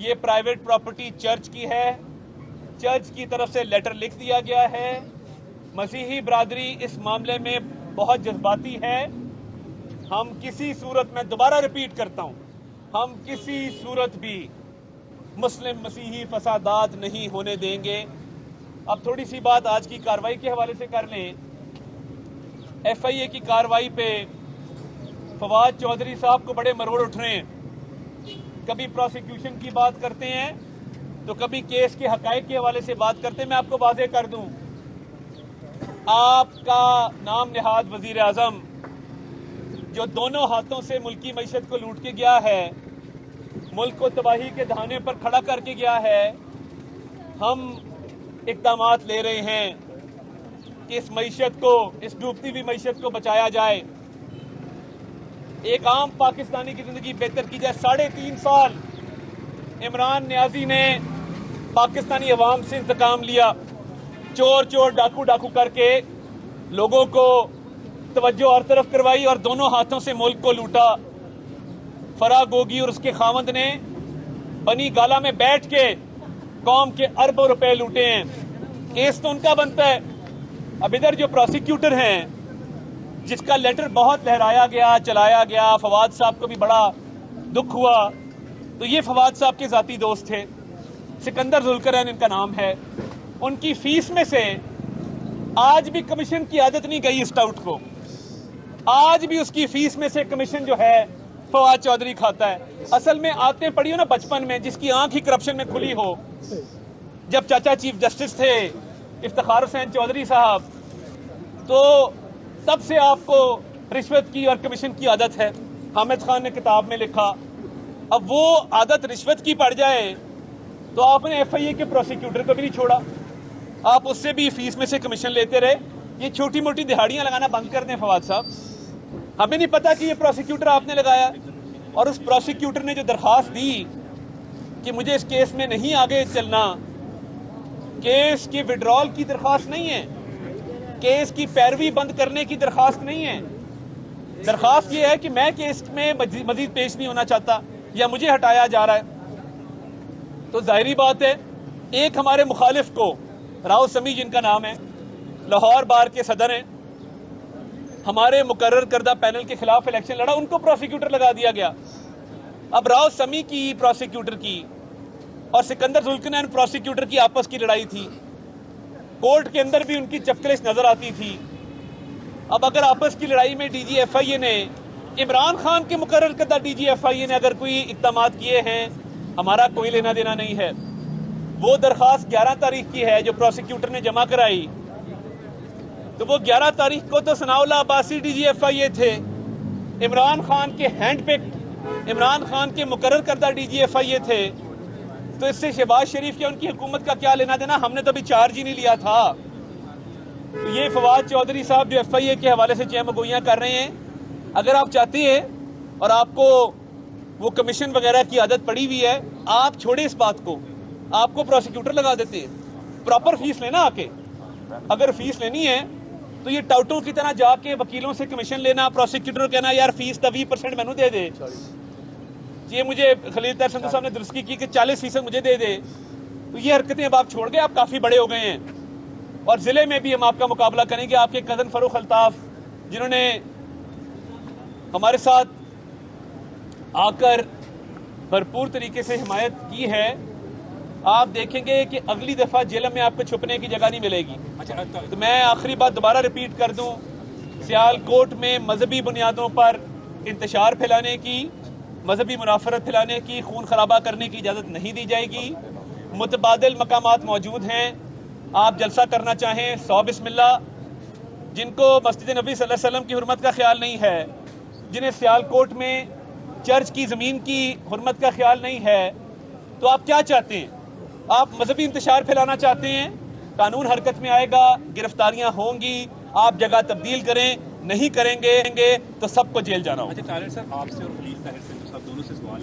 یہ private property church کی ہے، چرچ کی طرف سے لیٹر لکھ دیا گیا ہے۔ مسیحی برادری اس معاملے میں بہت جذباتی ہے۔ ہم کسی صورت میں دوبارہ ریپیٹ کرتا ہوں، ہم کسی صورت بھی مسلم مسیحی فسادات نہیں ہونے دیں گے۔ اب تھوڑی سی بات آج کی کارروائی کے حوالے سے کر لیں۔ ایف آئی اے کی کارروائی پہ فواد چودھری صاحب کو بڑے مروڑ اٹھ رہے ہیں، کبھی پروسیکیوشن کی بات کرتے ہیں تو کبھی کیس کے حقائق کے حوالے سے بات کرتے ہیں۔ میں آپ کو واضح کر دوں، آپ کا نام نہاد وزیر اعظم جو دونوں ہاتھوں سے ملکی معیشت کو لوٹ کے گیا ہے، ملک کو تباہی کے دہانے پر کھڑا کر کے گیا ہے، ہم اقدامات لے رہے ہیں کہ اس معیشت کو، اس ڈوبتی ہوئی معیشت کو بچایا جائے، ایک عام پاکستانی کی زندگی بہتر کی جائے۔ 3.5 سال عمران نیازی نے پاکستانی عوام سے انتقام لیا، چور چور ڈاکو ڈاکو کر کے لوگوں کو توجہ اور طرف کروائی اور دونوں ہاتھوں سے ملک کو لوٹا۔ فرا گوگی اور اس کے خاوند نے بنی گالا میں بیٹھ کے قوم کے اربوں روپے لوٹے ہیں۔ کیس تو ان کا بنتا ہے۔ اب ادھر جو پروسیکیوٹر ہیں، جس کا لیٹر بہت لہرایا گیا، چلایا گیا، فواد صاحب کو بھی بڑا دکھ ہوا، تو یہ فواد صاحب کے ذاتی دوست تھے، سکندر ذوالقرنین ان کا نام ہے۔ ان کی فیس میں سے آج بھی کمیشن کی عادت نہیں گئی اس ٹاؤٹ کو، آج بھی اس کی فیس میں سے کمیشن جو ہے فواد چودھری کھاتا ہے۔ اصل میں آتے پڑھی ہو نا بچپن میں، جس کی آنکھ ہی کرپشن میں کھلی ہو۔ جب چاچا چیف جسٹس تھے افتخار حسین چودھری صاحب، تو تب سے آپ کو رشوت کی اور کمیشن کی عادت ہے۔ حامد خان نے کتاب میں لکھا، اب وہ عادت رشوت کی پڑ جائے تو آپ نے ایف آئی اے کے پروسیکیوٹر کو بھی نہیں چھوڑا، آپ اس سے بھی فیس میں سے کمیشن لیتے رہے۔ یہ چھوٹی موٹی دہاڑیاں لگانا بند کر دیں فواد صاحب، ہمیں نہیں پتا کہ یہ پروسیکیوٹر آپ نے لگایا، اور اس پروسیکیوٹر نے جو درخواست دی کہ مجھے اس کیس میں نہیں آگے چلنا، کیس کی وڈرال کی درخواست نہیں ہے، کیس کی پیروی بند کرنے کی درخواست نہیں ہے، درخواست یہ ہے کہ میں کیس میں مزید پیش نہیں ہونا چاہتا یا مجھے ہٹایا جا رہا ہے۔ تو ظاہری بات ہے، ایک ہمارے مخالف کو، راؤ سمی جن کا نام ہے، لاہور بار کے صدر ہیں، ہمارے مقرر کردہ پینل کے خلاف الیکشن لڑا، ان کو پروسیکیوٹر لگا دیا گیا۔ اب راؤ سمی کی پروسیکیوٹر کی اور سکندر ذوالقرنین پروسیکیوٹر کی آپس کی لڑائی تھی، کورٹ کے اندر بھی ان کی چپکلش نظر آتی تھی۔ اب اگر آپس کی لڑائی میں ڈی جی ایف آئی اے نے، عمران خان کے مقرر کردہ ڈی جی ایف آئی اے نے اگر کوئی اقدامات کیے ہیں، ہمارا کوئی لینا دینا نہیں ہے۔ وہ درخواست 11 تاریخ کی ہے جو پروسیکیوٹر نے جمع کرائی، تو وہ 11 تاریخ کو تو ثناء اللہ عباسی ڈی جی ایف آئی اے تھے، عمران خان کے ہینڈ پک، عمران خان کے مقرر کردہ ڈی جی ایف آئی اے تھے، تو اس سے شہباز شریف یا ان کی حکومت کا کیا لینا دینا؟ ہم نے تو ابھی چارج ہی نہیں لیا تھا۔ تو یہ فواد چودھری صاحب جو ایف آئی اے کے حوالے سے چیمگوئیاں کر رہے ہیں، اگر آپ چاہتے ہیں اور آپ کو وہ کمیشن وغیرہ کی عادت پڑی ہوئی ہے، آپ چھوڑیں اس بات کو، آپ کو پروسیکیوٹر لگا دیتے ہیں، پراپر فیس لینا۔ آ کے اگر فیس لینی ہے تو یہ ٹاؤٹوں کی طرح جا کے وکیلوں سے کمیشن لینا، پروسیکیوٹر کہنا یار فیس دا 20% مینو دے دے، یہ مجھے خلیل طاہر سندھو صاحب نے درستگی کی کہ 40% مجھے دے دے، تو یہ حرکتیں اب آپ چھوڑ گئے، آپ کافی بڑے ہو گئے ہیں۔ اور ضلع میں بھی ہم آپ کا مقابلہ کریں گے۔ آپ کے کزن فروخ الطاف جنہوں نے ہمارے ساتھ آ کر بھرپور طریقے سے حمایت کی ہے، آپ دیکھیں گے کہ اگلی دفعہ جیلم میں آپ کو چھپنے کی جگہ نہیں ملے گی۔ تو میں آخری بات دوبارہ ریپیٹ کر دوں، سیالکوٹ میں مذہبی بنیادوں پر انتشار پھیلانے کی، مذہبی منافرت پھیلانے کی، خون خرابہ کرنے کی اجازت نہیں دی جائے گی۔ متبادل مقامات موجود ہیں، آپ جلسہ کرنا چاہیں 100 بسم اللہ۔ جن کو مسجد نبی صلی اللہ علیہ وسلم کی حرمت کا خیال نہیں ہے، جنہیں سیالکوٹ میں چرچ کی زمین کی حرمت کا خیال نہیں ہے، تو آپ کیا چاہتے ہیں؟ آپ مذہبی انتشار پھیلانا چاہتے ہیں، قانون حرکت میں آئے گا، گرفتاریاں ہوں گی، آپ جگہ تبدیل کریں، نہیں کریں گے تو سب کو جیل جانا ہوگا۔ طاہر صاحب آپ سے اور خلیل طاہر